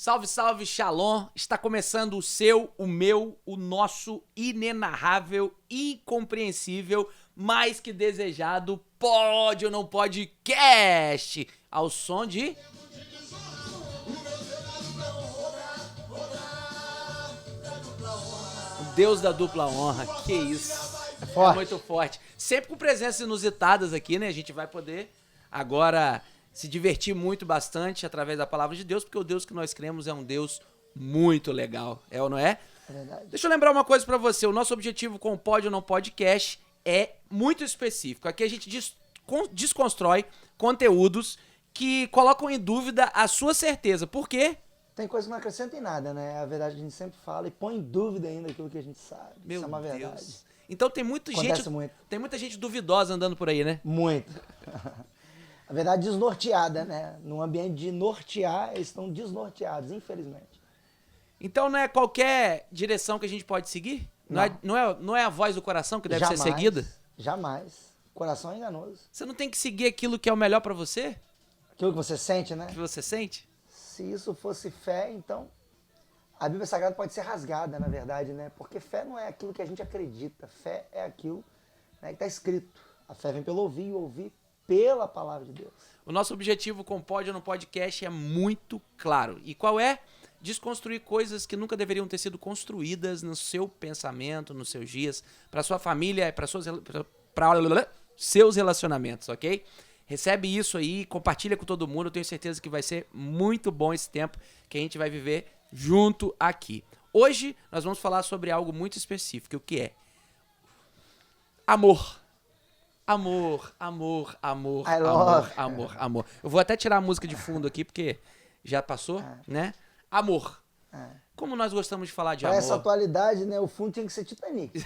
Salve, salve, Shalom! Está começando o seu, o meu, o nosso inenarrável, incompreensível, mais que desejado Pode ou Não Podcast, ao som de... O Deus da dupla honra, que isso! Forte. É muito forte. Sempre com presenças inusitadas aqui, né? A gente vai poder agora se divertir muito bastante através da palavra de Deus, porque o Deus que nós cremos é um Deus muito legal, é ou não é? É verdade. Deixa eu lembrar uma coisa pra você, o nosso objetivo com o Pode ou Não Podcast é muito específico. Aqui a gente desconstrói conteúdos que colocam em dúvida a sua certeza. Por quê? Tem coisa que não acrescenta em nada, né? A verdade a gente sempre fala e põe em dúvida ainda aquilo que a gente sabe. Meu Isso é uma Deus. verdade. Então tem Acontece muito. Tem muita gente duvidosa andando por aí, né? Muito. A verdade desnorteada, né? Num ambiente de nortear, eles estão desnorteados, infelizmente. Então não é qualquer direção que a gente pode seguir? Não é a voz do coração que deve ser seguida? Jamais. O coração é enganoso. Você não tem que seguir aquilo que é o melhor pra você? Aquilo que você sente, né? Que você sente? Se isso fosse fé, então a Bíblia Sagrada pode ser rasgada, na verdade, né? Porque fé não é aquilo que a gente acredita. Fé é aquilo, né, que está escrito. A fé vem pelo ouvir e ouvir pela palavra de Deus. O nosso objetivo com o Pode ou Não Podcast é muito claro. E qual é? Desconstruir coisas que nunca deveriam ter sido construídas no seu pensamento, nos seus dias, para sua família, para seus relacionamentos, ok? Recebe isso aí, compartilha com todo mundo. Eu tenho certeza que vai ser muito bom esse tempo que a gente vai viver junto aqui. Hoje nós vamos falar sobre algo muito específico, o que é amor. Amor, amor, amor, I amor, love. amor, amor. Eu vou até tirar a música de fundo aqui, porque já passou, né? Amor. Como nós gostamos de falar de Para essa amor. atualidade, né, o fundo tinha que ser Titanic.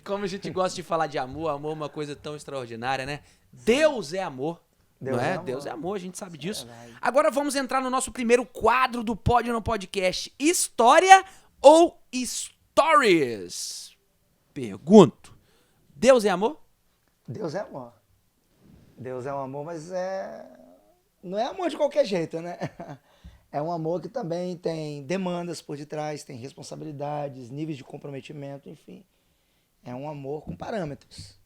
Como a gente gosta de falar de amor, amor é uma coisa tão extraordinária, né? Deus é amor. Deus não é? é amor. Deus é amor, a gente sabe disso. verdade. Agora vamos entrar no nosso primeiro quadro do Pode ou Não Podcast. História ou Stories? Pergunto. Deus é amor? Deus é amor. Deus é um amor, mas não é amor de qualquer jeito, né? É um amor que também tem demandas por detrás, tem responsabilidades, níveis de comprometimento, enfim. É um amor com parâmetros.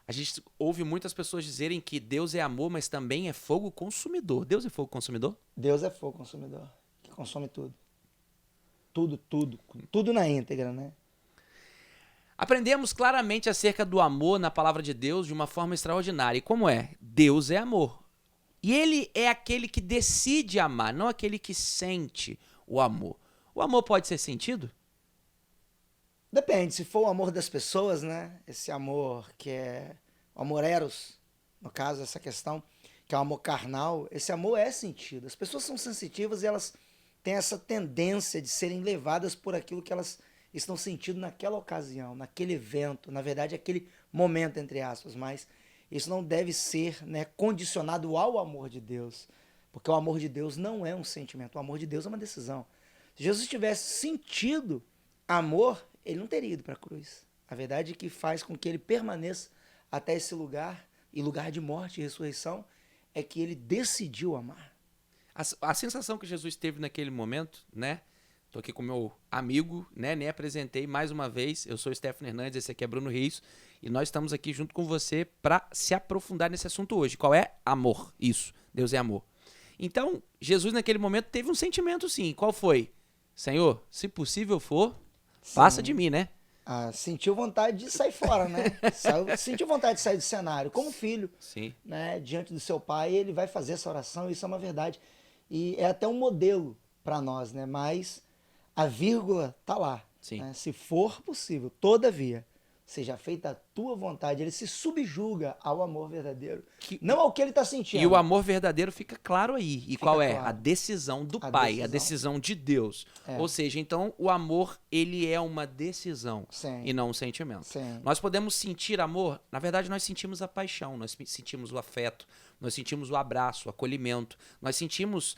A gente ouve muitas pessoas dizerem que Deus é amor, mas também é fogo consumidor. Deus é fogo consumidor? Deus é fogo consumidor, que consome tudo. Tudo, tudo. Tudo na íntegra, né? Aprendemos claramente acerca do amor na palavra de Deus de uma forma extraordinária. E como é? Deus é amor. E ele é aquele que decide amar, não aquele que sente o amor. O amor pode ser sentido? Depende, se for o amor das pessoas, né? Esse amor que é o amor eros, no caso, essa questão, que é o amor carnal, esse amor é sentido. As pessoas são sensitivas e elas têm essa tendência de serem levadas por aquilo que elas estão sentindo naquela ocasião, naquele evento, na verdade, aquele momento, entre aspas, mas isso não deve ser, né, condicionado ao amor de Deus, porque o amor de Deus não é um sentimento, o amor de Deus é uma decisão. Se Jesus tivesse sentido amor, ele não teria ido para a cruz. A verdade é que faz com que ele permaneça até esse lugar, e lugar de morte e ressurreição, é que ele decidiu amar. A sensação que Jesus teve naquele momento, né? Tô aqui com meu amigo, né? Nem apresentei mais uma vez. Eu sou o Stefano Hernandes, esse aqui é Bruno Rios. E nós estamos aqui junto com você para se aprofundar nesse assunto hoje. Qual é? Amor. Isso. Deus é amor. Então, Jesus naquele momento teve um sentimento sim. Qual foi? Senhor, se possível for, passa de mim, né? Sentiu vontade de sair fora, né? Sentiu vontade de sair do cenário. Como filho, Sim. né, diante do seu pai, ele vai fazer essa oração, isso é uma verdade. E é até um modelo para nós, né? Mas a vírgula tá lá. Sim. Né? Se for possível, todavia, seja feita a tua vontade. Ele se subjuga ao amor verdadeiro, não ao que ele está sentindo. E o amor verdadeiro fica claro aí. E qual é? claro. A decisão do A Pai, decisão. a decisão de Deus. É. Ou seja, então o amor, ele é uma decisão Sim. e não um sentimento. Sim. Nós podemos sentir amor, na verdade nós sentimos a paixão, nós sentimos o afeto, nós sentimos o abraço, o acolhimento, nós sentimos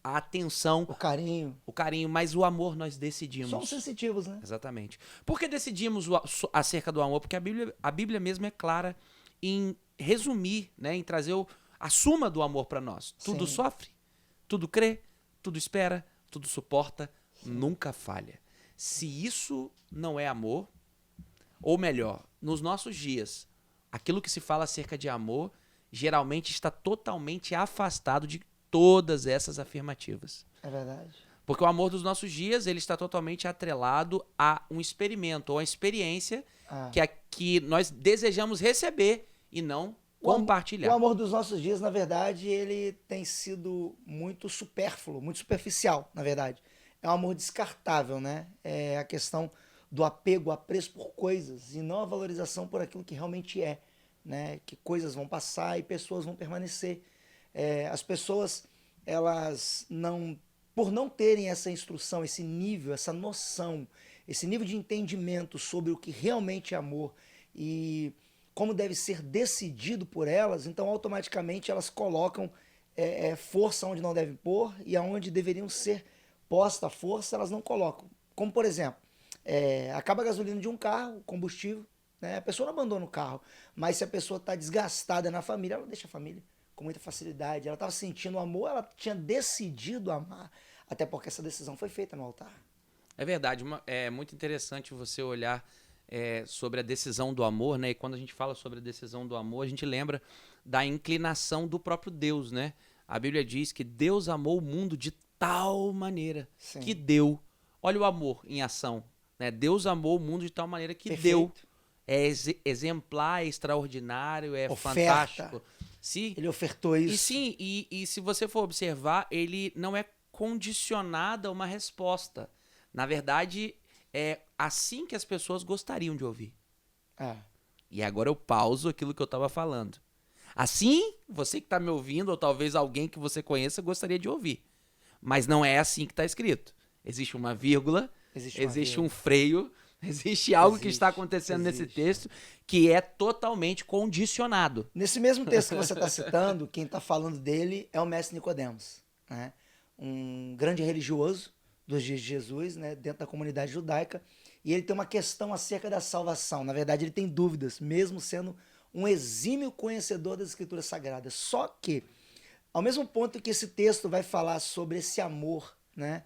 a atenção, O carinho. o carinho, mas o amor nós decidimos. Somos sensitivos, né? Exatamente. Por que decidimos acerca do amor? Porque a Bíblia mesmo é clara em resumir, né, em trazer a suma do amor para nós. Tudo Sim. sofre, tudo crê, tudo espera, tudo suporta, nunca falha. Se isso não é amor, ou melhor, nos nossos dias, aquilo que se fala acerca de amor geralmente está totalmente afastado de todas essas afirmativas. É verdade. Porque o amor dos nossos dias, ele está totalmente atrelado a um experimento, ou a experiência que nós desejamos receber e não compartilhar. O amor dos nossos dias, na verdade, ele tem sido muito supérfluo, muito superficial, na verdade. É um amor descartável, né? É a questão do apego, apreço por coisas e não a valorização por aquilo que realmente é, né? Que coisas vão passar e pessoas vão permanecer. As pessoas, elas não, por não terem essa instrução, esse nível, essa noção, esse nível de entendimento sobre o que realmente é amor e como deve ser decidido por elas, então automaticamente elas colocam força onde não devem pôr e aonde deveriam ser posta a força, elas não colocam. Como, por exemplo, acaba a gasolina de um carro, combustível, né? A pessoa não abandona o carro, mas se a pessoa está desgastada na família, ela deixa a família com muita facilidade. Ela estava sentindo amor, ela tinha decidido amar, até porque essa decisão foi feita no altar. É verdade, é muito interessante você olhar sobre a decisão do amor, né? E quando a gente fala sobre a decisão do amor, a gente lembra da inclinação do próprio Deus, né? A Bíblia diz que Deus amou o mundo de tal maneira que deu. Olha o amor em ação, né? Deus amou o mundo de tal maneira que deu. É exemplar, é extraordinário, é fantástico. Ele ofertou isso. E sim, e se você for observar, ele não é condicionado a uma resposta. Na verdade, é assim que as pessoas gostariam de ouvir. E agora eu pauso aquilo que eu estava falando. Assim, você que está me ouvindo, ou talvez alguém que você conheça, gostaria de ouvir. Mas não é assim que está escrito. Existe uma vírgula, existe um freio, existe algo que está acontecendo nesse texto que é totalmente condicionado. Nesse mesmo texto que você está citando, quem está falando dele é o mestre Nicodemos, né? Um grande religioso dos dias de Jesus, né? Dentro da comunidade judaica, e ele tem uma questão acerca da salvação. Na verdade, ele tem dúvidas, mesmo sendo um exímio conhecedor das Escrituras Sagradas. Só que, ao mesmo ponto que esse texto vai falar sobre esse amor, né?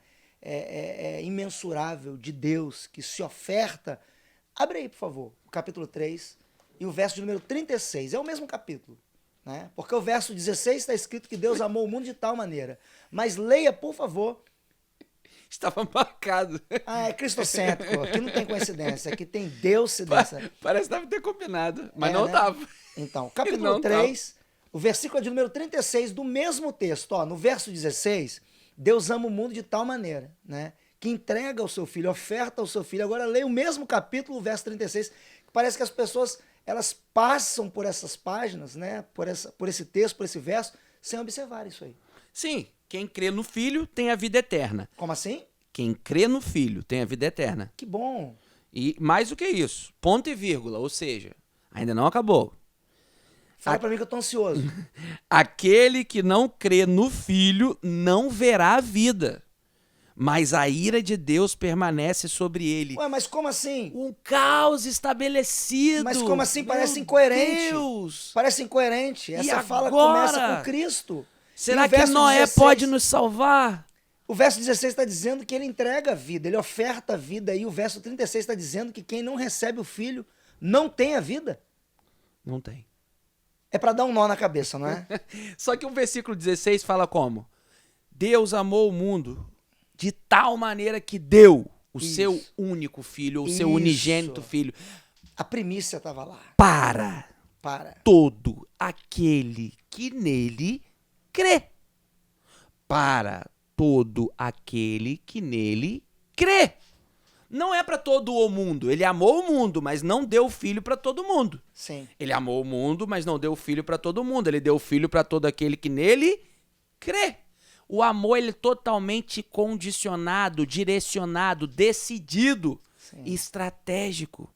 Imensurável de Deus que se oferta. Abre aí, por favor, o capítulo 3 e o verso de número 36. É o mesmo capítulo, né? Porque o verso 16 está escrito que Deus amou o mundo de tal maneira. Mas leia, por favor. Estava marcado. É cristocêntrico. Aqui não tem coincidência. Aqui tem Deus-cidência. Parece que deve ter combinado, mas não estava. Né? Então, capítulo 3, o versículo de número 36 do mesmo texto. Ó, no verso 16... Deus ama o mundo de tal maneira, né, que entrega o seu filho, oferta o seu filho. Agora leia o mesmo capítulo, o verso 36, que parece que as pessoas elas passam por essas páginas, né, por esse texto, por esse verso, sem observar isso aí. Sim, quem crê no Filho tem a vida eterna. Como assim? Quem crê no Filho tem a vida eterna. Que bom. E mais do que isso, ponto e vírgula, ou seja, ainda não acabou. Fala pra mim que eu tô ansioso. Aquele que não crê no Filho não verá a vida, mas a ira de Deus permanece sobre ele. Ué, mas como assim? Um caos estabelecido. Mas como assim? Parece incoerente. Deus. Parece incoerente. Essa E fala agora? começa com Cristo. Será que Noé 16, pode nos salvar? O verso 16 está dizendo que ele entrega a vida, ele oferta a vida. E o verso 36 está dizendo que quem não recebe o Filho não tem a vida. Não tem. É para dar um nó na cabeça, não é? Só que o versículo 16 fala como? Deus amou o mundo de tal maneira que deu o seu único filho, o seu unigênito filho. A primícia estava lá. Para todo aquele que nele crê. Para todo aquele que nele crê. Não é para todo o mundo. Ele amou o mundo, mas não deu o filho para todo mundo. Sim. Ele amou o mundo, mas não deu o filho para todo mundo. Ele deu o filho para todo aquele que nele crê. O amor, ele é totalmente condicionado, direcionado, decidido, estratégico.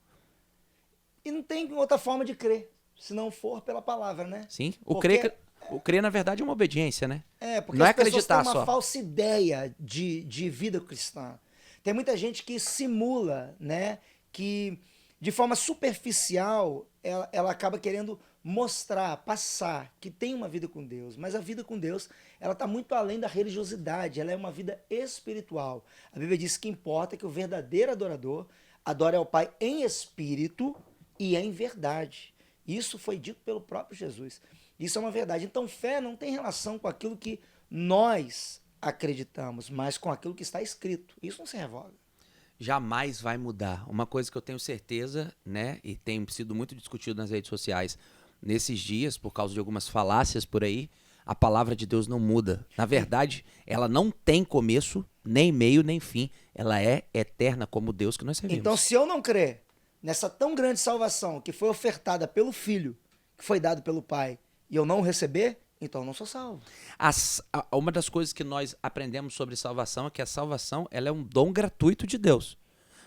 E não tem outra forma de crer, se não for pela palavra, né? Sim. O crer, na verdade, é uma obediência, né? Porque não as é acreditar pessoas têm uma só. falsa ideia de vida cristã. Tem muita gente que simula, né? Que de forma superficial ela acaba querendo mostrar, passar que tem uma vida com Deus, mas a vida com Deus, ela está muito além da religiosidade, ela é uma vida espiritual. A Bíblia diz que importa que o verdadeiro adorador adore ao Pai em espírito e em verdade. Isso foi dito pelo próprio Jesus. Isso é uma verdade. Então, fé não tem relação com aquilo que nós acreditamos, mas com aquilo que está escrito. Isso não se revoga. Jamais vai mudar. Uma coisa que eu tenho certeza, né, e tem sido muito discutido nas redes sociais nesses dias, por causa de algumas falácias por aí, a palavra de Deus não muda. Na verdade, ela não tem começo, nem meio, nem fim. Ela é eterna como Deus que nós servimos. Então, se eu não crer nessa tão grande salvação que foi ofertada pelo Filho, que foi dado pelo Pai, e eu não receber, então eu não sou salvo. Uma das coisas que nós aprendemos sobre salvação é que a salvação ela é um dom gratuito de Deus.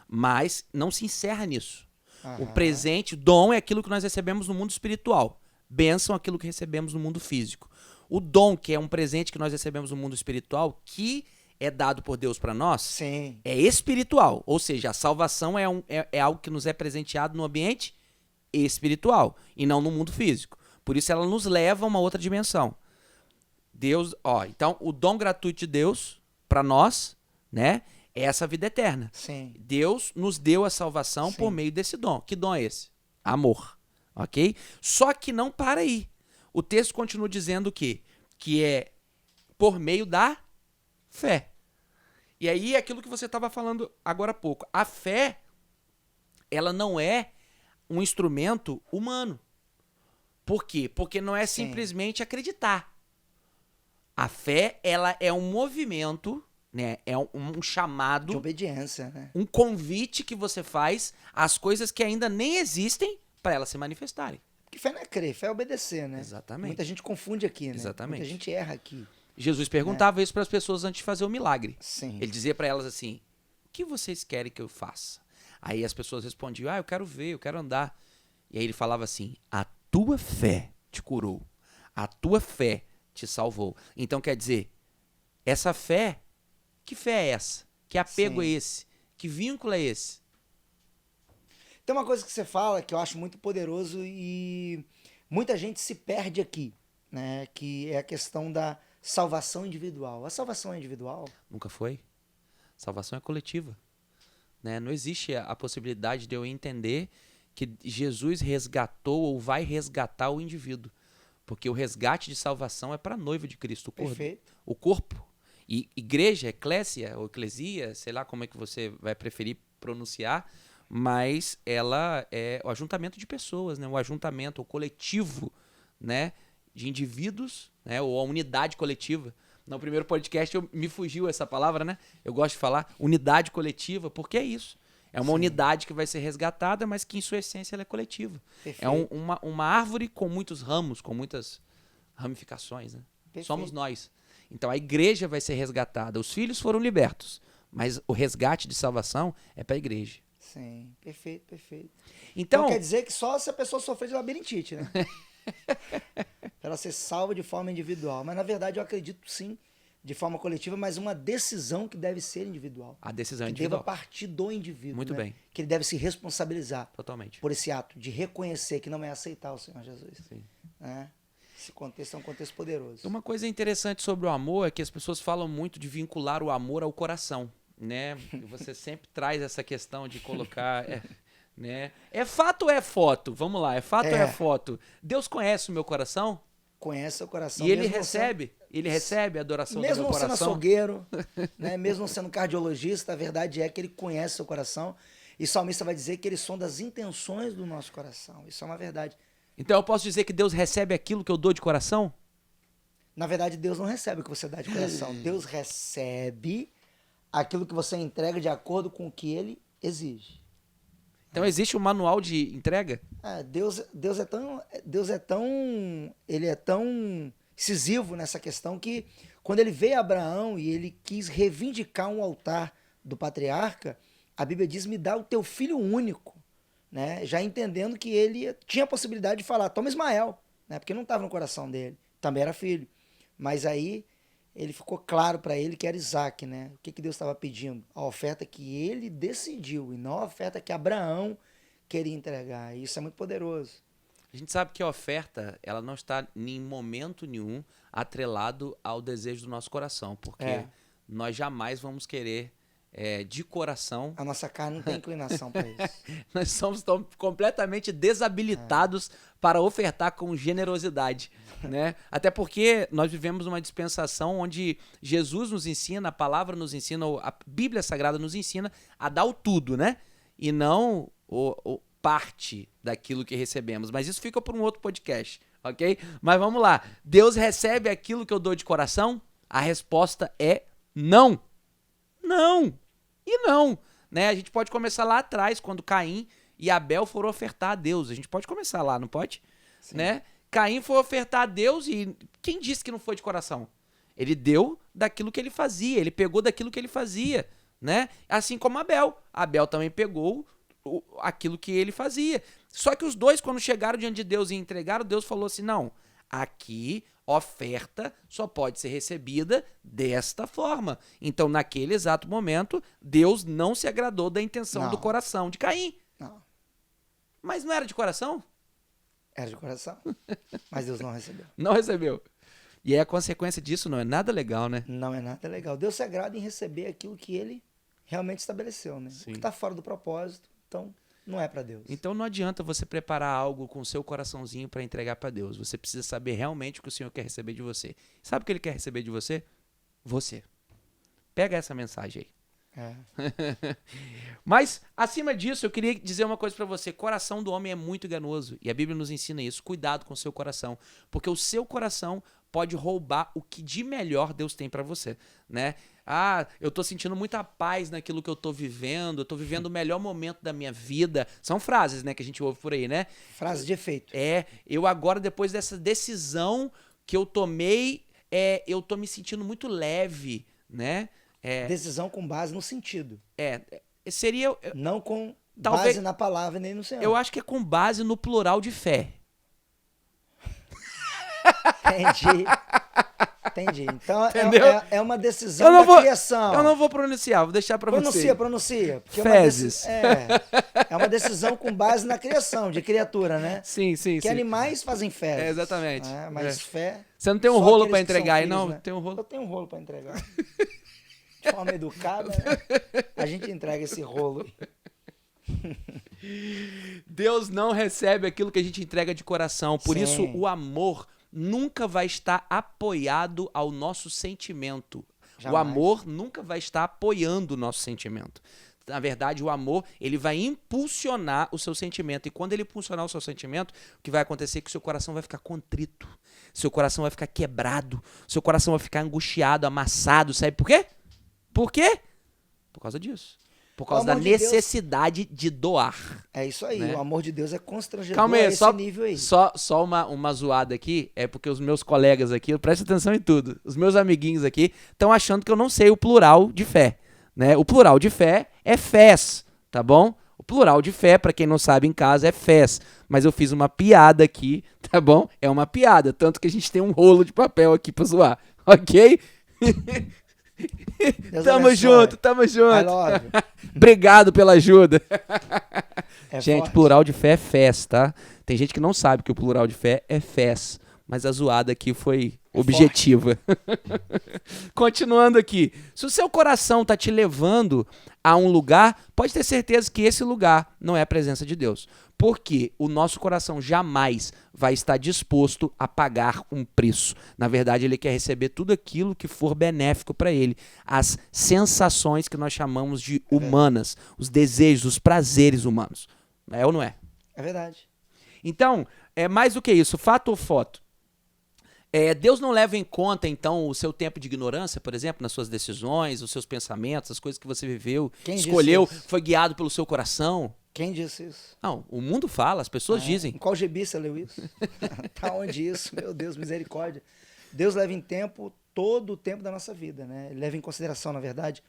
Mas não se encerra nisso. Aham. O presente, dom é aquilo que nós recebemos no mundo espiritual. Bênção é aquilo que recebemos no mundo físico. O dom, que é um presente que nós recebemos no mundo espiritual, que é dado por Deus para nós, Sim. é espiritual. Ou seja, a salvação é algo que nos é presenteado no ambiente espiritual e não no mundo físico. Por isso ela nos leva a uma outra dimensão. Deus, então o dom gratuito de Deus para nós, né, é essa vida eterna. Sim. Deus nos deu a salvação Sim. por meio desse dom. Que dom é esse? Amor. OK? Só que não para aí. O texto continua dizendo que é por meio da fé. E aí é aquilo que você estava falando agora há pouco. A fé, ela não é um instrumento humano. Por quê? Porque não é simplesmente acreditar. A fé, ela é um movimento, né? É um chamado, De obediência, né? um convite que você faz às coisas que ainda nem existem para elas se manifestarem. Porque fé não é crer, fé é obedecer, né? Exatamente. Muita gente confunde aqui, né? Exatamente. Muita gente erra aqui. Jesus perguntava isso para as pessoas antes de fazer o milagre. Sim. Ele dizia para elas assim: o que vocês querem que eu faça? Aí as pessoas respondiam: eu quero ver, eu quero andar. E aí ele falava assim: a tua fé te curou, a tua fé te salvou. Então quer dizer, essa fé, que fé é essa? Que apego Sim. é esse? Que vínculo é esse? Tem uma coisa que você fala que eu acho muito poderoso e muita gente se perde aqui, né? Que é a questão da salvação individual. A salvação é individual? Nunca foi. Salvação é coletiva. Né? Não existe a possibilidade de eu entender que Jesus resgatou ou vai resgatar o indivíduo. Porque o resgate de salvação é para a noiva de Cristo, o corpo. Perfeito. O corpo. E igreja, eclésia ou eclesia, sei lá como é que você vai preferir pronunciar, mas ela é o ajuntamento de pessoas, né? O ajuntamento, o coletivo, né? De indivíduos, né? Ou a unidade coletiva. No primeiro podcast me fugiu essa palavra, né? Eu gosto de falar unidade coletiva, porque é isso. É uma unidade que vai ser resgatada, mas que em sua essência ela é coletiva. Perfeito. É uma árvore com muitos ramos, com muitas ramificações, né? Perfeito. Somos nós. Então a igreja vai ser resgatada. Os filhos foram libertos, mas o resgate de salvação é para a igreja. Sim, perfeito, perfeito. Então quer dizer que só se a pessoa sofrer de labirintite, né? Pra ela ser salva de forma individual. Mas na verdade eu acredito sim, de forma coletiva, mas uma decisão que deve ser individual. a decisão é Que individual. deva partir do indivíduo. Muito né? bem. Que ele deve se responsabilizar Totalmente. por esse ato de reconhecer que não é aceitar o Senhor Jesus. Sim. Né? Esse contexto é um contexto poderoso. Uma coisa interessante sobre o amor é que as pessoas falam muito de vincular o amor ao coração, né? E você sempre traz essa questão de colocar, né? É fato ou é foto? Vamos lá, é fato ou é foto? Deus conhece o meu coração? Conhece o coração. E ele mesmo recebe a adoração do meu mesmo não sendo coração? açougueiro, né? Mesmo não sendo cardiologista, a verdade é que ele conhece o seu coração. E o salmista vai dizer que ele sonda as intenções do nosso coração. Isso é uma verdade. Então eu posso dizer que Deus recebe aquilo que eu dou de coração? Na verdade, Deus não recebe o que você dá de coração. Deus recebe aquilo que você entrega de acordo com o que ele exige. Então existe um manual de entrega? Deus é tão incisivo nessa questão que quando ele veio a Abraão e ele quis reivindicar um altar do patriarca, a Bíblia diz: me dá o teu filho único, né? Já entendendo que ele tinha a possibilidade de falar: toma Ismael, né? Porque não estava no coração dele, também era filho. Mas aí ele ficou claro para ele que era Isaac, né? O que Deus estava pedindo? A oferta que ele decidiu e não a oferta que Abraão queria entregar. E isso é muito poderoso. A gente sabe que a oferta, ela não está em momento nenhum atrelado ao desejo do nosso coração, porque nós jamais vamos querer, de coração... A nossa carne não tem inclinação para isso. Nós somos completamente desabilitados para ofertar com generosidade, né? Até porque nós vivemos uma dispensação onde Jesus nos ensina, a palavra nos ensina, a Bíblia Sagrada nos ensina a dar o tudo, né? E não parte daquilo que recebemos. Mas isso fica para um outro podcast, ok? Mas vamos lá. Deus recebe aquilo que eu dou de coração? A resposta é não. Não. E não. Né? A gente pode começar lá atrás, quando Caim e Abel foram ofertar a Deus. A gente pode começar lá, não pode? Né? Caim foi ofertar a Deus e quem disse que não foi de coração? Ele deu daquilo que ele fazia, ele pegou daquilo que ele fazia, né? Assim como Abel. Abel também pegou aquilo que ele fazia. Só que os dois, quando chegaram diante de Deus e entregaram, Deus falou assim, não, aqui oferta só pode ser recebida desta forma. Então, naquele exato momento, Deus não se agradou da intenção do coração de Caim. Não. Mas não era de coração? Era de coração. Mas Deus não recebeu. Não recebeu. E aí a consequência disso não é nada legal, né? Não é nada legal. Deus se agrada em receber aquilo que ele realmente estabeleceu, né? Sim. O que está fora do propósito, então não é para Deus. Então não adianta você preparar algo com o seu coraçãozinho para entregar para Deus. Você precisa saber realmente o que o Senhor quer receber de você. Sabe o que Ele quer receber de você? Você. Pega essa mensagem aí. Mas, acima disso, eu queria dizer uma coisa para você. Coração do homem é muito enganoso. E a Bíblia nos ensina isso. Cuidado com o seu coração. Porque o seu coração pode roubar o que de melhor Deus tem para você, né? Ah, eu tô sentindo muita paz naquilo que eu tô vivendo. Eu tô vivendo o melhor momento da minha vida. São frases, né, que a gente ouve por aí, né? Frase de efeito. Eu agora, depois dessa decisão que eu tomei, eu tô me sentindo muito leve, né? Decisão com base no sentido. Seria... Não com talvez, base na palavra nem no Senhor. Eu acho que é com base no plural de fé. Entendi. Então é uma decisão da criação. Eu não vou pronunciar, vou deixar para você. Pronuncia. Fezes. É uma decisão com base na criação de criatura, né? Sim. Que animais fazem fezes. Exatamente. Mas fé... Você não tem um rolo para entregar aí, não? Né? Tem um rolo. Eu tenho um rolo para entregar. De forma educada, né? A gente entrega esse rolo. Deus não recebe aquilo que a gente entrega de coração. Por isso, o amor nunca vai estar apoiado ao nosso sentimento. Jamais. O amor nunca vai estar apoiando o nosso sentimento. Na verdade, o amor, ele vai impulsionar o seu sentimento. E quando ele impulsionar o seu sentimento, o que vai acontecer é que o seu coração vai ficar contrito. Seu coração vai ficar quebrado. Seu coração vai ficar angustiado, amassado. Sabe por quê? Por quê? Por causa disso. Por causa da necessidade de doar. É isso aí, né? O amor de Deus é constrangedor. Calma aí, a esse nível aí. Só uma zoada aqui, é porque os meus colegas aqui, presta atenção em tudo, os meus amiguinhos aqui estão achando que eu não sei o plural de fé, né? O plural de fé é fés, tá bom? O plural de fé, pra quem não sabe em casa, é fés. Mas eu fiz uma piada aqui, tá bom? É uma piada, tanto que a gente tem um rolo de papel aqui pra zoar, ok? Tamo junto. Obrigado pela ajuda. Gente, forte. Plural de fé é fés, tá? Tem gente que não sabe que o plural de fé é fés, mas a zoada aqui foi objetiva. Continuando aqui. Se o seu coração tá te levando a um lugar, pode ter certeza que esse lugar não é a presença de Deus. Porque o nosso coração jamais vai estar disposto a pagar um preço. Na verdade, ele quer receber tudo aquilo que for benéfico para ele. As sensações que nós chamamos de humanas, os desejos, os prazeres humanos. É ou não é? É verdade. Então, mais do que isso, fato ou foto? Deus não leva em conta, então, o seu tempo de ignorância, por exemplo, nas suas decisões, os seus pensamentos, as coisas que você viveu, escolheu, foi guiado pelo seu coração. Quem disse isso? Não, o mundo fala, as pessoas dizem. Em qual gibi você leu isso? Tá onde isso? Meu Deus, misericórdia. Deus leva em tempo todo o tempo da nossa vida, né? Ele leva em consideração, na verdade,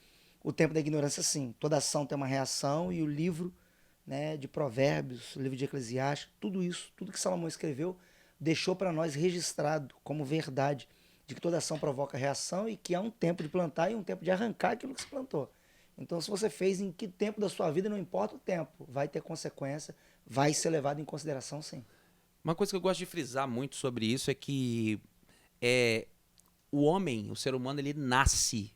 o tempo da ignorância, sim. Toda ação tem uma reação e o livro, né, de Provérbios, o livro de Eclesiastes, tudo isso, tudo que Salomão escreveu, deixou para nós registrado como verdade de que toda ação provoca reação e que há um tempo de plantar e um tempo de arrancar aquilo que se plantou. Então, se você fez em que tempo da sua vida, não importa o tempo, vai ter consequência, vai ser levado em consideração, sim. Uma coisa que eu gosto de frisar muito sobre isso é que o homem, o ser humano, ele nasce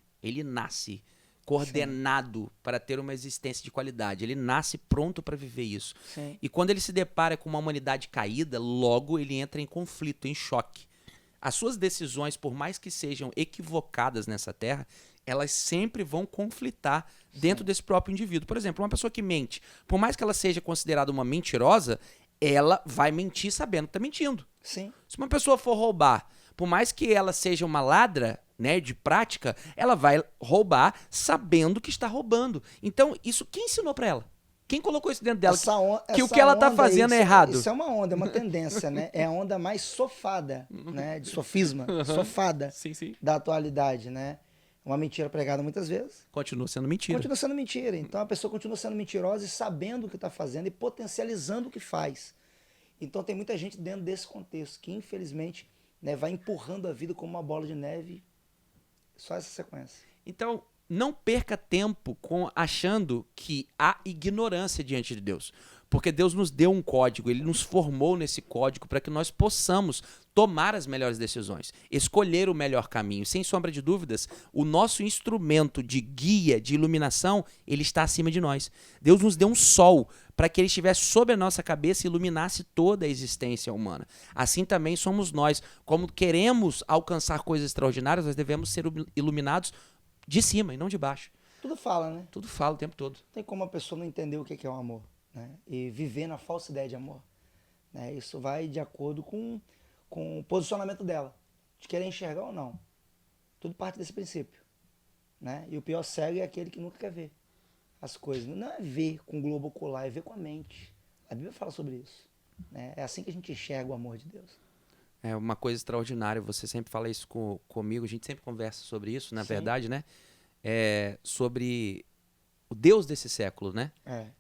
coordenado para ter uma existência de qualidade. Ele nasce pronto para viver isso. Sim. E quando ele se depara com uma humanidade caída, logo ele entra em conflito, em choque. As suas decisões, por mais que sejam equivocadas nessa terra, elas sempre vão conflitar dentro desse próprio indivíduo. Por exemplo, uma pessoa que mente, por mais que ela seja considerada uma mentirosa, ela vai mentir sabendo que está mentindo. Sim. Se uma pessoa for roubar, por mais que ela seja uma ladra, né, de prática, ela vai roubar sabendo que está roubando. Então, isso quem ensinou para ela? Quem colocou isso dentro dela? Que o que ela tá fazendo é errado. Isso é uma onda, é uma tendência, né? É a onda mais sofada, né? De sofisma, sofada Sim, sim. da atualidade, né? Uma mentira pregada muitas vezes. Continua sendo mentira. Continua sendo mentira. Então a pessoa continua sendo mentirosa e sabendo o que está fazendo e potencializando o que faz. Então tem muita gente dentro desse contexto que, infelizmente, né, vai empurrando a vida como uma bola de neve. Só essa sequência. Então, não perca tempo achando que há ignorância diante de Deus. Porque Deus nos deu um código, Ele nos formou nesse código para que nós possamos tomar as melhores decisões, escolher o melhor caminho. Sem sombra de dúvidas, o nosso instrumento de guia, de iluminação, ele está acima de nós. Deus nos deu um sol para que ele estivesse sobre a nossa cabeça e iluminasse toda a existência humana. Assim também somos nós. Como queremos alcançar coisas extraordinárias, nós devemos ser iluminados de cima e não de baixo. Tudo fala, né? Tudo fala o tempo todo. Tem como a pessoa não entender o que é o amor, né? E viver na falsa ideia de amor. Né? Isso vai de acordo com o posicionamento dela, de querer enxergar ou não. Tudo parte desse princípio. Né? E o pior cego é aquele que nunca quer ver as coisas. Não é ver com o globo ocular, é ver com a mente. A Bíblia fala sobre isso. Né? É assim que a gente enxerga o amor de Deus. É uma coisa extraordinária, você sempre fala isso comigo, a gente sempre conversa sobre isso, na verdade, né? Sobre o Deus desse século, né?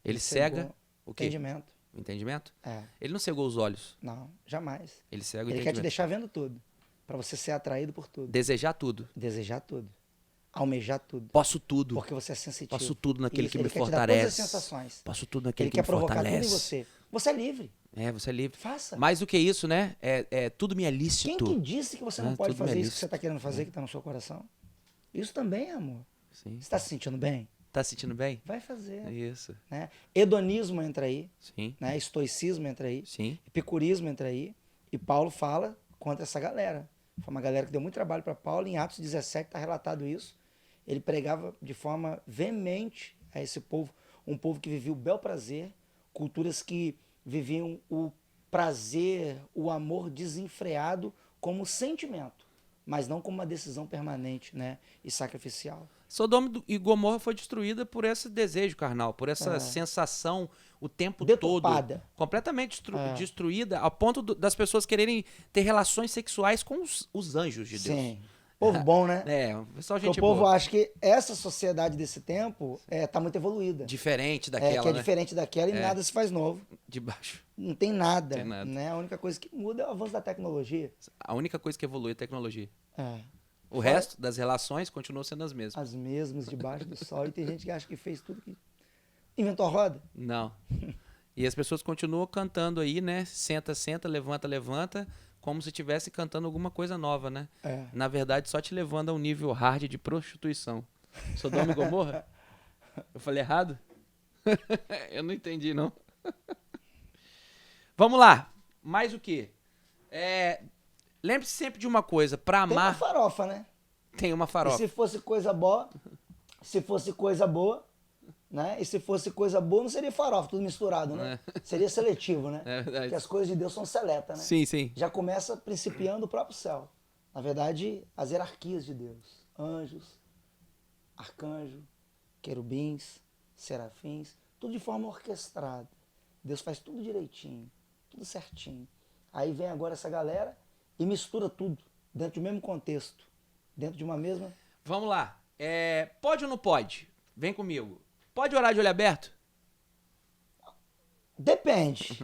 Ele cega o quê? Entendimento. O entendimento? É. Ele não cegou os olhos. Não, jamais. Ele cega o Ele entendimento. quer te deixar vendo tudo, para você ser atraído por tudo. Desejar tudo. Desejar tudo. Almejar tudo. Posso tudo. Porque você é sensitivo. Posso tudo naquele que me Ele quer te dar fortalece. todas as sensações. Posso tudo naquele Ele que quer me provocar fortalece. tudo em você. Você é livre. Você é livre. Faça. Mais do que isso, né? Tudo me é lícito. Quem que disse que você não pode tudo me é fazer isso lícito. que você está querendo fazer, que está no seu coração? Isso também é amor. Sim. Você está se sentindo bem? Tá se sentindo bem? Vai fazer. Isso. Né? Hedonismo entra aí. Sim. Né? Estoicismo entra aí. Sim. Epicurismo entra aí. E Paulo fala contra essa galera. Foi uma galera que deu muito trabalho para Paulo. Em Atos 17 está relatado isso. Ele pregava de forma veemente a esse povo. Um povo que vivia o bel prazer. Culturas que viviam o prazer, o amor desenfreado como sentimento, mas não como uma decisão permanente, né, e sacrificial. Sodoma e Gomorra foi destruída por esse desejo carnal, por essa sensação o tempo Deturpada. todo. Completamente destruída, ao ponto das pessoas quererem ter relações sexuais com os anjos de Deus. Sim. Povo bom, né? O pessoal gente Porque o povo boa. acha que essa sociedade desse tempo tá muito evoluída. Diferente daquela, que é né? diferente daquela e nada se faz novo. De baixo. Não tem nada. Tem nada. Né? A única coisa que muda é o avanço da tecnologia. A única coisa que evolui é a tecnologia. O Fora- resto das relações continuam sendo as mesmas. As mesmas debaixo do sol. E tem gente que acha que fez tudo que... Inventou a roda. Não. E as pessoas continuam cantando aí, né? Senta, senta, levanta, levanta, como se estivesse cantando alguma coisa nova, né? Na verdade, só te levando a um nível hard de prostituição. Sodoma e Gomorra? Eu falei errado? Eu não entendi, não. Vamos lá. Mais o quê? Lembre-se sempre de uma coisa. Pra Tem uma amar, farofa, né? tem uma farofa. E se fosse coisa boa, né? E se fosse coisa boa, não seria farofa, tudo misturado, né? Seria seletivo, né? É verdade. Porque as coisas de Deus são seletas, né? Sim, sim. Já começa principiando o próprio céu. Na verdade, as hierarquias de Deus. Anjos, arcanjo, querubins, serafins, tudo de forma orquestrada. Deus faz tudo direitinho, tudo certinho. Aí vem agora essa galera e mistura tudo dentro do mesmo contexto, dentro de uma mesma... Vamos lá. Pode ou não pode? Vem comigo. Pode orar de olho aberto? Depende.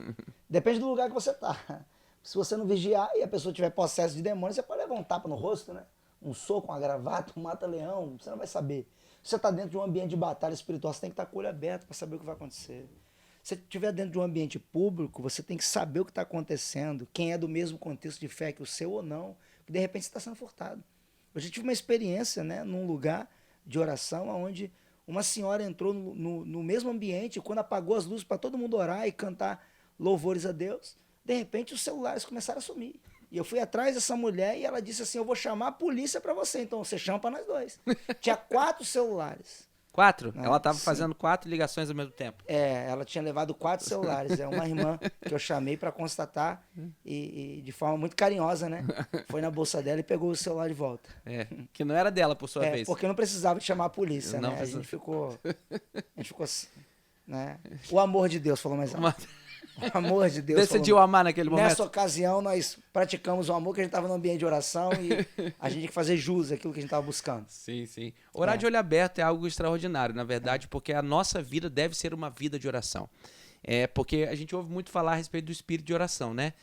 Depende do lugar que você tá. Se você não vigiar e a pessoa tiver possesso de demônio, você pode levar um tapa no rosto, né? Um soco, uma gravata, um mata-leão, você não vai saber. Se você está dentro de um ambiente de batalha espiritual, você tem que estar com o olho aberto para saber o que vai acontecer. Se você estiver dentro de um ambiente público, você tem que saber o que está acontecendo, quem é do mesmo contexto de fé que o seu ou não, que de repente você está sendo furtado. Eu já tive uma experiência, né, num lugar de oração onde uma senhora entrou no mesmo ambiente, quando apagou as luzes para todo mundo orar e cantar louvores a Deus, de repente os celulares começaram a sumir. E eu fui atrás dessa mulher e ela disse assim, eu vou chamar a polícia para você, então você chama para nós dois. Tinha 4 celulares. 4? Né? Ela estava Sim. fazendo 4 ligações ao mesmo tempo. Ela tinha levado 4 celulares. É uma irmã que eu chamei para constatar e de forma muito carinhosa, né? Foi na bolsa dela e pegou o celular de volta. Que não era dela, por sua vez. Porque não precisava de chamar a polícia, Não né? precisa. A gente ficou assim, né? O amor de Deus falou mais alto. O amor de Deus Decidiu amar naquele momento. Nessa ocasião, nós praticamos o amor, que a gente estava no ambiente de oração e a gente tinha que fazer jus àquilo que a gente estava buscando. Sim, sim. Orar de olho aberto é algo extraordinário, na verdade, porque a nossa vida deve ser uma vida de oração. Porque a gente ouve muito falar a respeito do espírito de oração, né?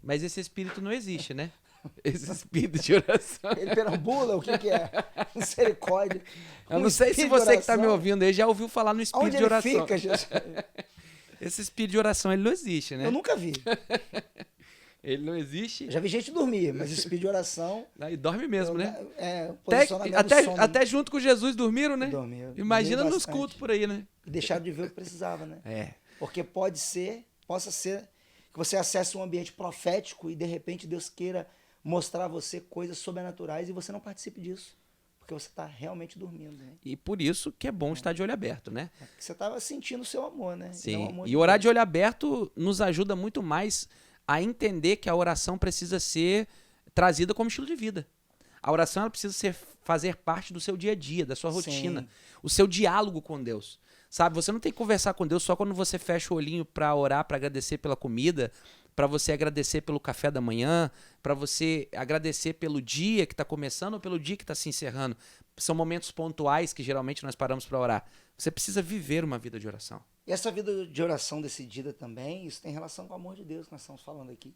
Mas esse espírito não existe, né? Esse espírito de oração. Ele perambula, o que é? Misericórdia. Eu não sei se você que está me ouvindo aí já ouviu falar no espírito Onde de oração. ele fica, Jesus? Esse espírito de oração, ele não existe, né? Eu nunca vi. Ele não existe. Eu já vi gente dormir, mas espírito de oração... E dorme mesmo, né? Posicionamento Até junto com Jesus dormiram, né? Dormiram. Imagina Dormiram nos bastante. cultos por aí, né? E deixaram de ver o que precisava, né? É. Porque possa ser que você acesse um ambiente profético e de repente Deus queira mostrar a você coisas sobrenaturais e você não participe disso. Porque você está realmente dormindo, né? E por isso que é bom estar de olho aberto, né? Porque você estava sentindo o seu amor, né? Sim. O amor E orar de olho aberto nos ajuda muito mais a entender que a oração precisa ser trazida como estilo de vida. A oração ela precisa fazer parte do seu dia a dia, da sua rotina, Sim. o seu diálogo com Deus. Sabe, você não tem que conversar com Deus só quando você fecha o olhinho para orar, para agradecer pela comida, para você agradecer pelo café da manhã, para você agradecer pelo dia que está começando ou pelo dia que está se encerrando. São momentos pontuais que geralmente nós paramos para orar. Você precisa viver uma vida de oração. E essa vida de oração decidida também, isso tem relação com o amor de Deus que nós estamos falando aqui.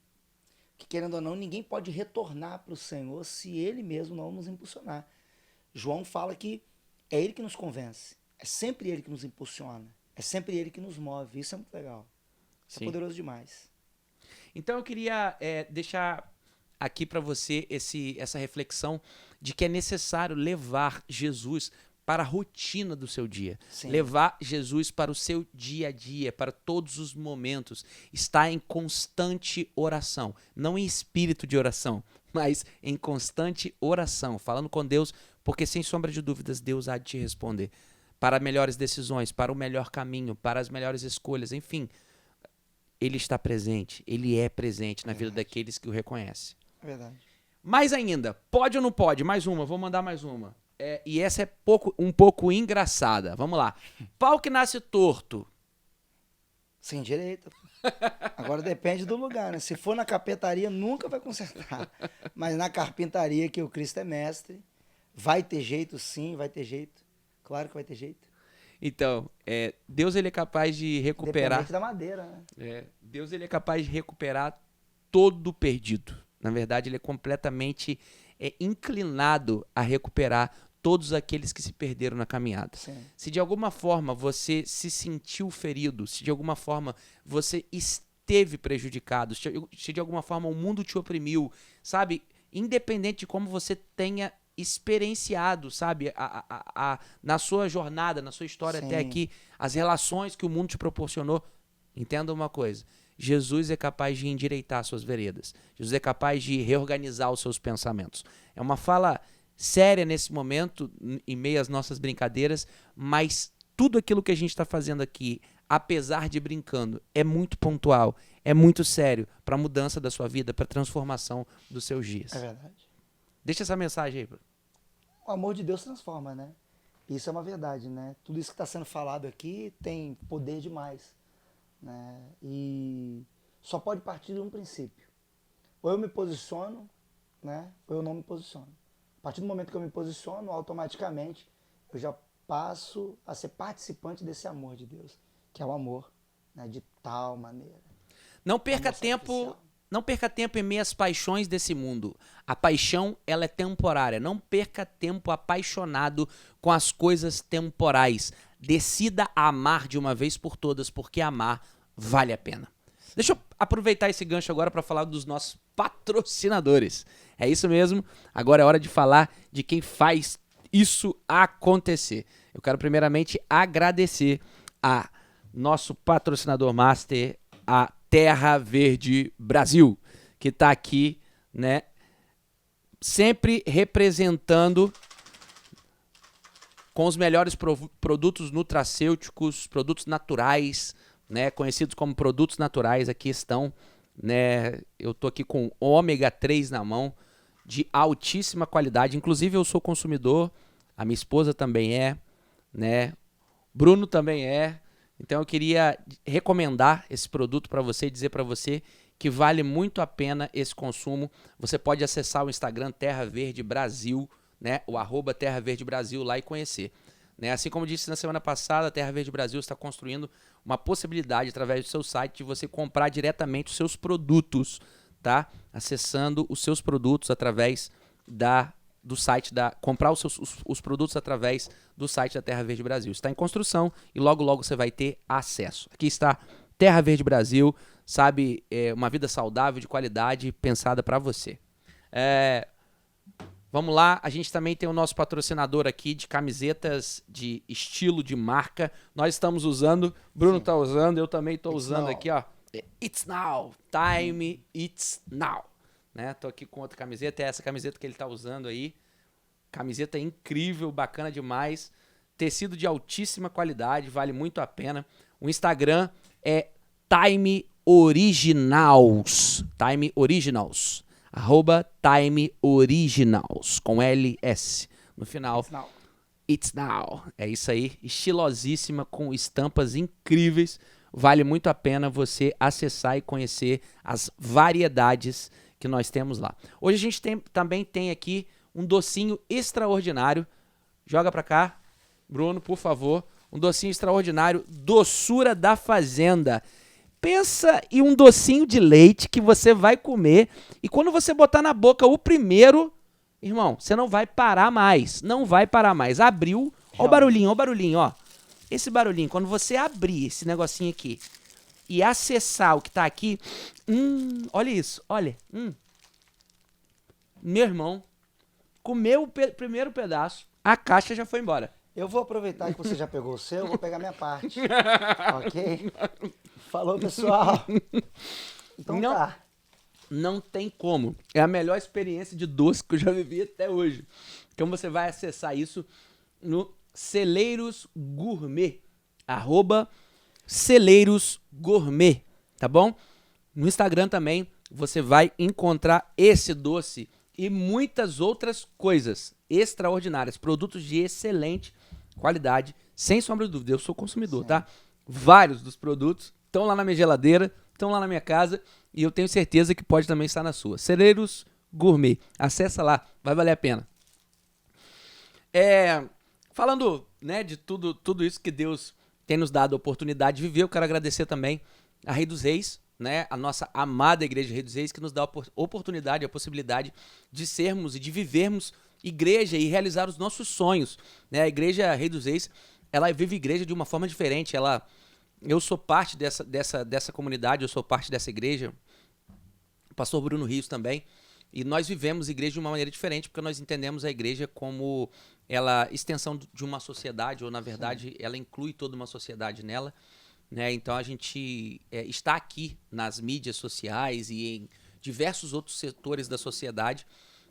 Que querendo ou não, ninguém pode retornar para o Senhor se Ele mesmo não nos impulsionar. João fala que é Ele que nos convence. É sempre Ele que nos impulsiona. É sempre Ele que nos move. Isso é muito legal. Isso Sim. é poderoso demais. Então eu queria deixar aqui para você essa reflexão de que é necessário levar Jesus para a rotina do seu dia. Sim. Levar Jesus para o seu dia a dia, para todos os momentos. Estar em constante oração. Não em espírito de oração, mas em constante oração. Falando com Deus, porque sem sombra de dúvidas Deus há de te responder. Para melhores decisões, para o melhor caminho, para as melhores escolhas, enfim. Ele está presente, ele é presente na vida daqueles que o reconhecem. É verdade. Mais ainda, pode ou não pode? Mais uma, vou mandar mais uma. E essa é um pouco engraçada. Vamos lá. Pau que nasce torto. Sem direito. Agora depende do lugar, né? Se for na capetaria, nunca vai consertar. Mas na carpintaria, que o Cristo é mestre, vai ter jeito sim, vai ter jeito. Claro que vai ter jeito. Então, Deus ele é capaz de recuperar... Dependente da madeira, né? Deus ele é capaz de recuperar todo o perdido. Na verdade, ele é completamente inclinado a recuperar todos aqueles que se perderam na caminhada. Sim. Se de alguma forma você se sentiu ferido, se de alguma forma você esteve prejudicado, se de alguma forma o mundo te oprimiu, sabe? Independente de como você tenha experienciado, sabe? Na sua jornada, na sua história Sim. até aqui, as relações que o mundo te proporcionou, entenda uma coisa. Jesus é capaz de endireitar suas veredas. Jesus é capaz de reorganizar os seus pensamentos. É uma fala séria nesse momento, em meio às nossas brincadeiras, mas tudo aquilo que a gente está fazendo aqui, apesar de brincando, é muito pontual, é muito sério para a mudança da sua vida, para a transformação dos seus dias. É verdade. Deixa essa mensagem aí, Bruno. O amor de Deus transforma, né? Isso é uma verdade, né? Tudo isso que está sendo falado aqui tem poder demais, né? E só pode partir de um princípio. Ou eu me posiciono, né? Ou eu não me posiciono. A partir do momento que eu me posiciono, automaticamente eu já passo a ser participante desse amor de Deus, que é o amor, né? De tal maneira. Não perca tempo em meio às paixões desse mundo. A paixão, ela é temporária. Não perca tempo apaixonado com as coisas temporais. Decida amar de uma vez por todas, porque amar vale a pena. Deixa eu aproveitar esse gancho agora para falar dos nossos patrocinadores. É isso mesmo, agora é hora de falar de quem faz isso acontecer. Eu quero primeiramente agradecer a nosso patrocinador master, a Terra Verde Brasil, que está aqui, né, sempre representando com os melhores produtos nutracêuticos, produtos naturais, né, conhecidos como produtos naturais. Aqui estão, né, eu tô aqui com ômega 3 na mão, de altíssima qualidade. Inclusive eu sou consumidor, a minha esposa também é, né, Bruno também é. Então eu queria recomendar esse produto para você e dizer para você que vale muito a pena esse consumo. Você pode acessar o Instagram Terra Verde Brasil, né, o @Terra Verde Brasil lá e conhecer. Né? Assim como disse na semana passada, a Terra Verde Brasil está construindo uma possibilidade através do seu site de você comprar diretamente os seus produtos, tá? Acessando os seus produtos através do site comprar os produtos através do site da Terra Verde Brasil. Está em construção e logo logo você vai ter acesso. Aqui está Terra Verde Brasil, sabe, uma vida saudável, de qualidade, pensada para você. Vamos lá, a gente também tem o nosso patrocinador aqui de camisetas de estilo, de marca. Nós estamos usando, Bruno está usando, eu também estou usando aqui, ó. It's Now, Time It's Now. Né? Tô aqui com outra camiseta, é essa camiseta que ele está usando aí. Camiseta incrível, bacana demais. Tecido de altíssima qualidade, vale muito a pena. O Instagram é Time Originals. Time Originals. @Time Originals, com LS no final. It's Now. É isso aí, estilosíssima, com estampas incríveis. Vale muito a pena você acessar e conhecer as variedades que nós temos lá. Hoje a gente também tem aqui um docinho extraordinário. Joga pra cá, Bruno, por favor. Um docinho extraordinário, Doçura da Fazenda. Pensa em um docinho de leite que você vai comer e quando você botar na boca o primeiro, irmão, você não vai parar mais. Não vai parar mais. Abriu, ó o barulhinho, ó. Esse barulhinho, quando você abrir esse negocinho aqui e acessar o que tá aqui, olha isso, olha. Meu irmão, comeu o primeiro pedaço, a caixa já foi embora. Eu vou aproveitar que você já pegou o seu, eu vou pegar minha parte. Ok? Falou, pessoal. Então não, tá. Não tem como. É a melhor experiência de doce que eu já vivi até hoje. Então você vai acessar isso no Celeiros Gourmet. @Celeiros Gourmet, tá bom? No Instagram também você vai encontrar esse doce e muitas outras coisas extraordinárias. Produtos de excelente qualidade, sem sombra de dúvida. Eu sou consumidor, tá? Vários dos produtos estão lá na minha geladeira, estão lá na minha casa e eu tenho certeza que pode também estar na sua. Celeiros Gourmet. Acessa lá, vai valer a pena. Falando, né, de tudo isso que Deus tem nos dado a oportunidade de viver, eu quero agradecer também a Rei dos Reis, né, a nossa amada Igreja Rei dos Reis, que nos dá a oportunidade, a possibilidade de sermos e de vivermos igreja e realizar os nossos sonhos. Né? A Igreja Rei dos Reis, ela vive igreja de uma forma diferente. Eu sou parte dessa comunidade, eu sou parte dessa igreja, o pastor Bruno Rios também, e nós vivemos igreja de uma maneira diferente, porque nós entendemos a igreja como extensão de uma sociedade, ou na verdade ela inclui toda uma sociedade nela. Né? Então a gente está aqui nas mídias sociais e em diversos outros setores da sociedade.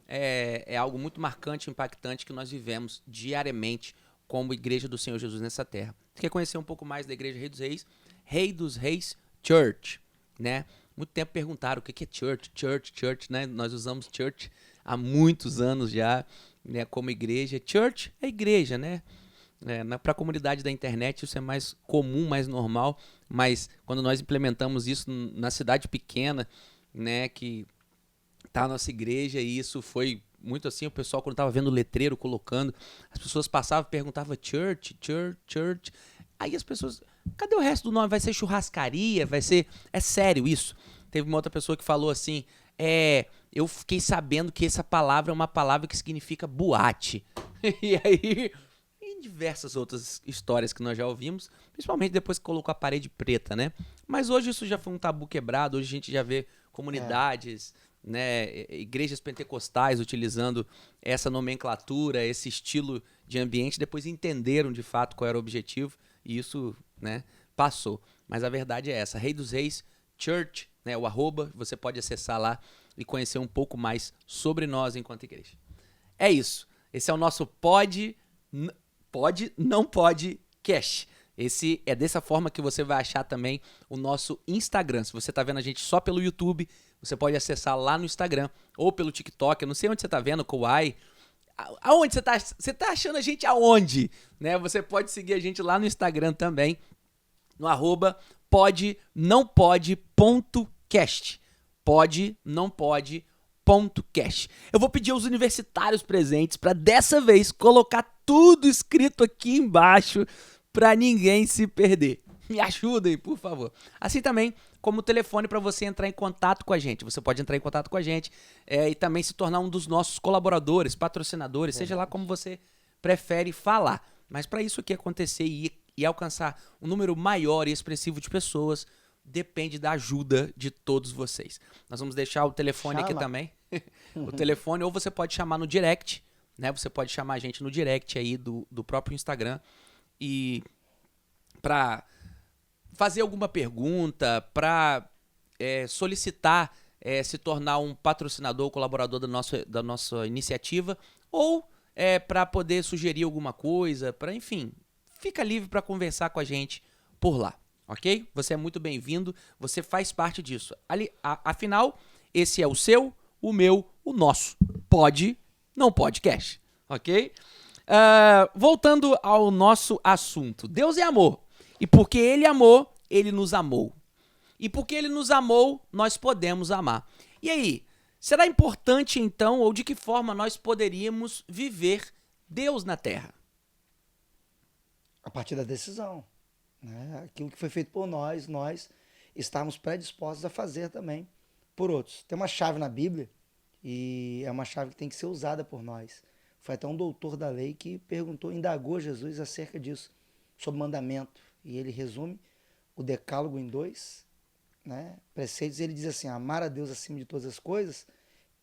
É algo muito marcante e impactante que nós vivemos diariamente como Igreja do Senhor Jesus nessa terra. Você quer conhecer um pouco mais da Igreja Rei dos Reis? Rei dos Reis Church, né? Muito tempo perguntaram o que é church, né? Nós usamos church há muitos anos já, né, como igreja. Church é igreja, né? Para a comunidade da internet isso é mais comum, mais normal, mas quando nós implementamos isso na cidade pequena, né, que tá a nossa igreja, e isso foi muito assim, o pessoal quando tava vendo o letreiro colocando, as pessoas passavam e perguntavam church, aí as pessoas, cadê o resto do nome? Vai ser churrascaria? Vai ser... É sério isso. Teve uma outra pessoa que falou assim, eu fiquei sabendo que essa palavra é uma palavra que significa boate. E aí... tem diversas outras histórias que nós já ouvimos, principalmente depois que colocou a parede preta, né? Mas hoje isso já foi um tabu quebrado, hoje a gente já vê comunidades, né, igrejas pentecostais utilizando essa nomenclatura, esse estilo de ambiente, depois entenderam de fato qual era o objetivo e isso, né, passou. Mas a verdade é essa, Rei dos Reis Church, né, o @ você pode acessar lá e conhecer um pouco mais sobre nós enquanto igreja. É isso. Esse é o nosso não pode cash. Esse é dessa forma que você vai achar também o nosso Instagram. Se você está vendo a gente só pelo YouTube, você pode acessar lá no Instagram ou pelo TikTok. Eu não sei onde você está vendo, Kawai. Aonde você tá? Você tá achando a gente aonde? Né? Você pode seguir a gente lá no Instagram também, no @podenãopode.cast. Podenãopode.cast. Eu vou pedir aos universitários presentes para dessa vez colocar tudo escrito aqui embaixo para ninguém se perder. Me ajudem, por favor. Assim também como o telefone para você entrar em contato com a gente. Você pode entrar em contato com a gente e também se tornar um dos nossos colaboradores, patrocinadores, seja lá como você prefere falar. Mas para isso aqui acontecer e alcançar um número maior e expressivo de pessoas, depende da ajuda de todos vocês. Nós vamos deixar o telefone aqui também. O telefone, ou você pode chamar no direct, né? Você pode chamar a gente no direct aí do próprio Instagram e para fazer alguma pergunta, para solicitar se tornar um patrocinador ou colaborador da nossa iniciativa, ou para poder sugerir alguma coisa, enfim, fica livre para conversar com a gente por lá, ok? Você é muito bem-vindo, você faz parte disso. Afinal, esse é o seu, o meu, o nosso não podcast, ok? Voltando ao nosso assunto, Deus é amor. E porque ele amou, ele nos amou. E porque ele nos amou, nós podemos amar. E aí, será importante então, ou de que forma nós poderíamos viver Deus na Terra? A partir da decisão, né? Aquilo que foi feito por nós estamos predispostos a fazer também por outros. Tem uma chave na Bíblia e é uma chave que tem que ser usada por nós. Foi até um doutor da lei que indagou Jesus acerca disso, sobre mandamento. E ele resume o decálogo em 2, né, preceitos. Ele diz assim: amar a Deus acima de todas as coisas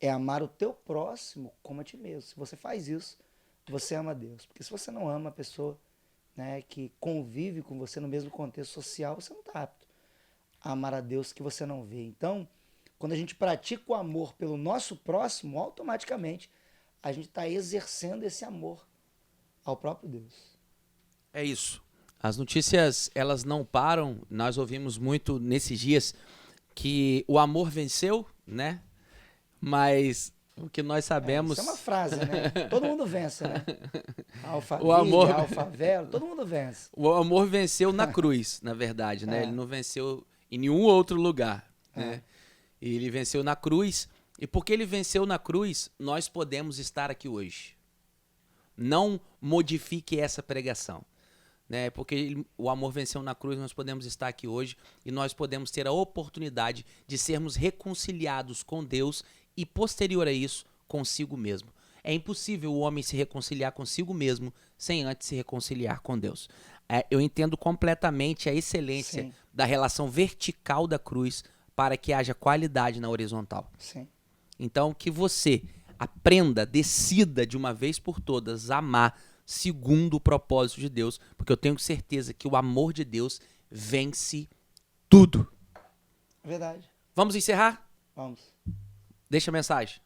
é amar o teu próximo como a ti mesmo. Se você faz isso, você ama a Deus. Porque se você não ama a pessoa, né, que convive com você no mesmo contexto social, você não está apto a amar a Deus que você não vê. Então, quando a gente pratica o amor pelo nosso próximo, automaticamente a gente está exercendo esse amor ao próprio Deus. É isso. As notícias, elas não param. Nós ouvimos muito nesses dias que o amor venceu, né? Mas o que nós sabemos... Isso é uma frase, né? Todo mundo vence, né? O amor... Alfavelo, todo mundo vence. O amor venceu na cruz, na verdade, né? Ele não venceu em nenhum outro lugar, né? Ele venceu na cruz. E porque ele venceu na cruz, nós podemos estar aqui hoje. Não modifique essa pregação, né? Porque o amor venceu na cruz, nós podemos estar aqui hoje e nós podemos ter a oportunidade de sermos reconciliados com Deus e, posterior a isso, consigo mesmo. É impossível o homem se reconciliar consigo mesmo sem antes se reconciliar com Deus. Eu entendo completamente a excelência da relação vertical da cruz para que haja qualidade na horizontal. Sim. Então, que você aprenda, decida de uma vez por todas amar segundo o propósito de Deus, porque eu tenho certeza que o amor de Deus vence tudo. Verdade. Vamos encerrar? Vamos. Deixa a mensagem.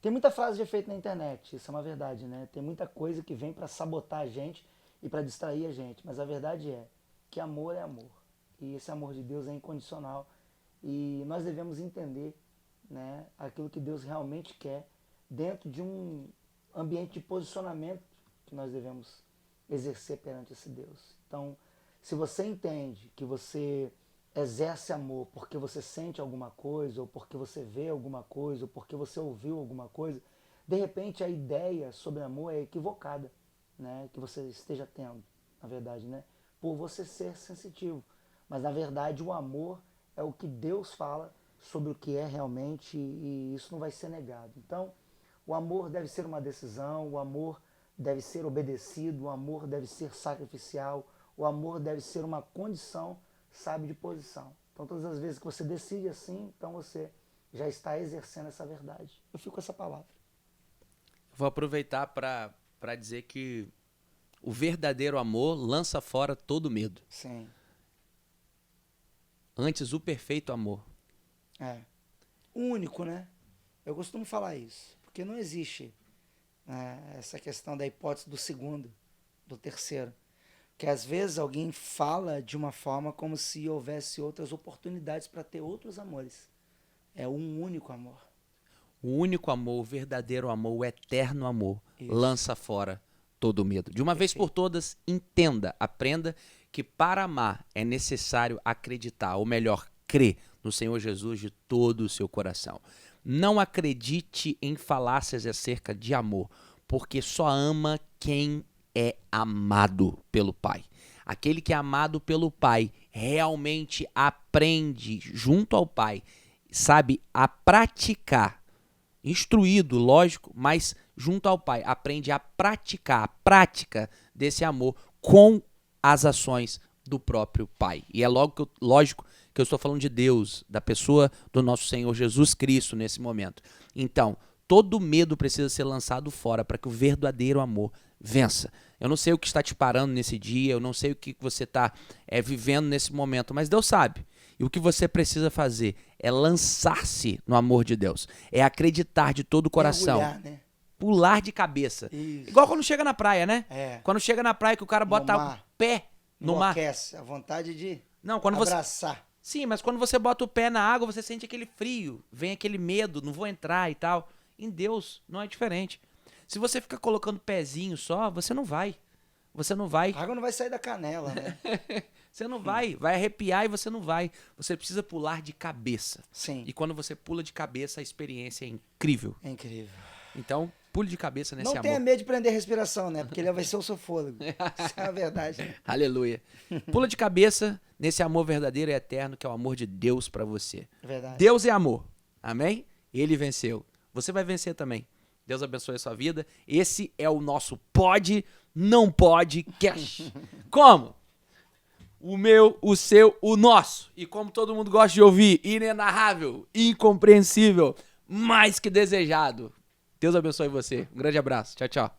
Tem muita frase de efeito na internet, isso é uma verdade, né? Tem muita coisa que vem para sabotar a gente e para distrair a gente, mas a verdade é que amor é amor. E esse amor de Deus é incondicional e nós devemos entender, né, aquilo que Deus realmente quer dentro de um ambiente de posicionamento que nós devemos exercer perante esse Deus. Então, se você entende que você exerce amor porque você sente alguma coisa, ou porque você vê alguma coisa, ou porque você ouviu alguma coisa, de repente a ideia sobre amor é equivocada, né, que você esteja tendo, na verdade, né, por você ser sensitivo. Mas, na verdade, o amor é o que Deus fala sobre o que é realmente e isso não vai ser negado. Então, o amor deve ser uma decisão, o amor deve ser obedecido, o amor deve ser sacrificial, o amor deve ser uma condição, sabe, de posição. Então, todas as vezes que você decide assim, então você já está exercendo essa verdade. Eu fico com essa palavra. Vou aproveitar para dizer que o verdadeiro amor lança fora todo medo. Sim. Antes, o perfeito amor. É. Único, né? Eu costumo falar isso, porque não existe essa questão da hipótese do segundo, do terceiro. Que às vezes alguém fala de uma forma como se houvesse outras oportunidades para ter outros amores. É um único amor. O único amor, o verdadeiro amor, o eterno amor, Isso. lança fora todo medo. De uma vez por todas, entenda, aprenda que para amar é necessário acreditar, ou melhor, crer no Senhor Jesus de todo o seu coração. Não acredite em falácias acerca de amor, porque só ama quem é amado pelo Pai. Aquele que é amado pelo Pai realmente aprende junto ao Pai, sabe, a praticar. Instruído, lógico, mas junto ao Pai, aprende a praticar, a prática desse amor com as ações do próprio Pai. E é lógico que eu estou falando de Deus, da pessoa do nosso Senhor Jesus Cristo nesse momento. Então, todo medo precisa ser lançado fora para que o verdadeiro amor vença. Eu não sei o que está te parando nesse dia, eu não sei o que você está vivendo nesse momento, mas Deus sabe. E o que você precisa fazer é lançar-se no amor de Deus. É acreditar de todo o coração. Mergulhar, né? Pular de cabeça. Isso. Igual quando chega na praia, né? É. Quando chega na praia que o cara bota o pé no mar. Enlouquece, a vontade de Não, quando abraçar. Sim, mas quando você bota o pé na água, você sente aquele frio, vem aquele medo, não vou entrar e tal. Em Deus não é diferente. Se você ficar colocando pezinho só, você não vai. Você não vai. A água não vai sair da canela, né? Você não vai arrepiar e você não vai. Você precisa pular de cabeça. Sim. E quando você pula de cabeça, a experiência é incrível. É incrível. Então, pule de cabeça nesse não amor. Não tenha medo de prender a respiração, né? Porque ele vai ser o seu fôlego. Isso é a verdade. Né? Aleluia. Pula de cabeça nesse amor verdadeiro e eterno, que é o amor de Deus pra você. Verdade. Deus é amor. Amém? Ele venceu. Você vai vencer também. Deus abençoe a sua vida. Esse é o nosso Pode, Não Pode Cash. Como? O meu, o seu, o nosso. E como todo mundo gosta de ouvir, inenarrável, incompreensível, mais que desejado. Deus abençoe você. Um grande abraço. Tchau, tchau.